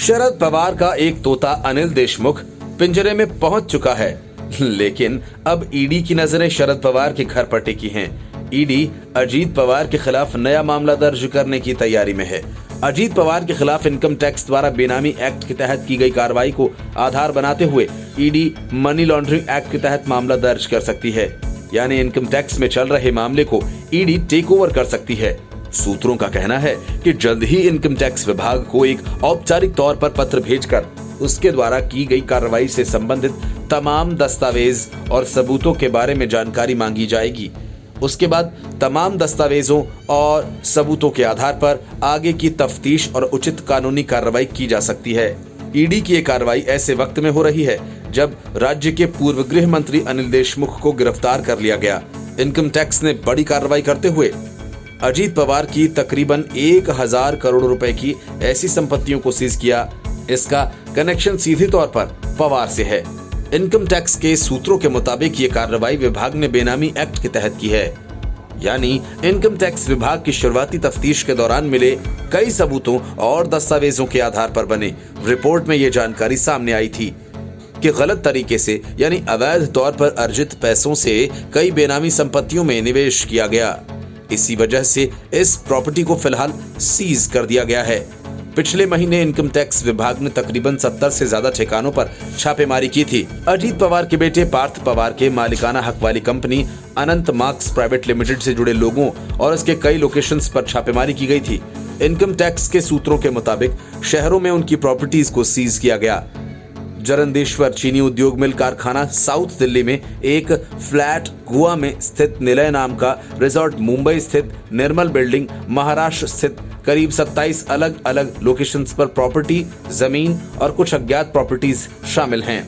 शरद पवार का एक तोता अनिल देशमुख पिंजरे में पहुंच चुका है, लेकिन अब ईडी की नजरें शरद पवार के घर पर टिकी हैं। ईडी अजीत पवार के खिलाफ नया मामला दर्ज करने की तैयारी में है। अजीत पवार के खिलाफ इनकम टैक्स द्वारा बेनामी एक्ट के तहत की गई कार्रवाई को आधार बनाते हुए ईडी मनी लॉन्ड्रिंग एक्ट के तहत मामला दर्ज कर सकती है, यानी इनकम टैक्स में चल रहे मामले को ईडी टेक ओवर कर सकती है। सूत्रों का कहना है कि जल्द ही इनकम टैक्स विभाग को एक औपचारिक तौर पर पत्र भेजकर उसके द्वारा की गई कार्रवाई से संबंधित तमाम दस्तावेज और सबूतों के बारे में जानकारी मांगी जाएगी। उसके बाद तमाम दस्तावेजों और सबूतों के आधार पर आगे की तफ्तीश और उचित कानूनी कार्रवाई की जा सकती है। ईडी की ये कार्रवाई ऐसे वक्त में हो रही है जब राज्य के पूर्व गृह मंत्री अनिल देशमुख को गिरफ्तार कर लिया गया। इनकम टैक्स ने बड़ी कार्रवाई करते हुए अजीत पवार की तकरीबन 1000 करोड़ रुपए की ऐसी संपत्तियों को सीज किया। इसका कनेक्शन सीधे तौर पर पवार से है। इनकम टैक्स के सूत्रों के मुताबिक ये कार्रवाई विभाग ने बेनामी एक्ट के तहत की है, यानी इनकम टैक्स विभाग की शुरुआती तफ्तीश के दौरान मिले कई सबूतों और दस्तावेजों के आधार पर बने रिपोर्ट में ये जानकारी सामने आई थी कि गलत तरीके से यानी अवैध तौर पर अर्जित पैसों से कई बेनामी संपत्तियों में निवेश किया गया। इसी वजह से इस प्रॉपर्टी को फिलहाल सीज कर दिया गया है। पिछले महीने इनकम टैक्स विभाग ने तकरीबन 70 से ज्यादा ठिकानों पर छापेमारी की थी। अजीत पवार के बेटे पार्थ पवार के मालिकाना हक वाली कंपनी अनंत मार्क्स प्राइवेट लिमिटेड से जुड़े लोगों और इसके कई लोकेशंस पर छापेमारी की गई थी। इनकम टैक्स के सूत्रों के मुताबिक शहरों में उनकी प्रॉपर्टीज को सीज किया गया। जरंदेश्वर चीनी उद्योग मिल कारखाना साउथ दिल्ली में एक फ्लैट, गोवा में स्थित निलय नाम का रिजॉर्ट, मुंबई स्थित निर्मल बिल्डिंग, महाराष्ट्र स्थित करीब 27 अलग अलग लोकेशंस पर प्रॉपर्टी, जमीन और कुछ अज्ञात प्रॉपर्टीज शामिल हैं।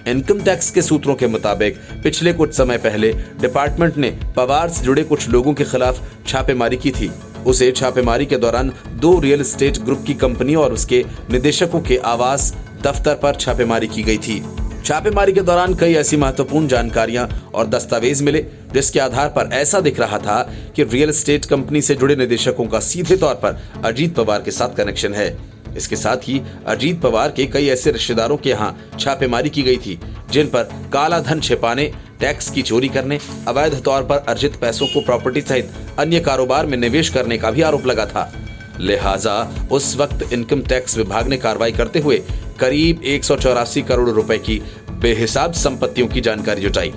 इनकम टैक्स के सूत्रों के मुताबिक पिछले कुछ समय पहले डिपार्टमेंट ने पवार से जुड़े कुछ लोगों के खिलाफ छापेमारी की थी। उसे छापेमारी के दौरान 2 रियल एस्टेट ग्रुप की कंपनी और उसके निदेशकों के आवास दफ्तर पर छापेमारी की गई थी। छापेमारी के दौरान कई ऐसी महत्वपूर्ण जानकारियां और दस्तावेज मिले जिसके आधार पर ऐसा दिख रहा था कि रियल एस्टेट कंपनी से जुड़े निदेशकों का सीधे तौर पर अजीत पवार के साथ कनेक्शन है। इसके साथ ही अजीत पवार के कई ऐसे रिश्तेदारों के यहाँ छापेमारी की गई थी जिन पर काला धन छिपाने, टैक्स की चोरी करने, अवैध तौर पर अर्जित पैसों को प्रॉपर्टी सहित अन्य कारोबार में निवेश करने का भी आरोप लगा था। लिहाजा उस वक्त इनकम टैक्स विभाग ने कार्रवाई करते हुए करीब 184 करोड़ रुपए की बेहिसाब संपत्तियों की जानकारी जुटाई।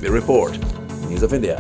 Report, news of India.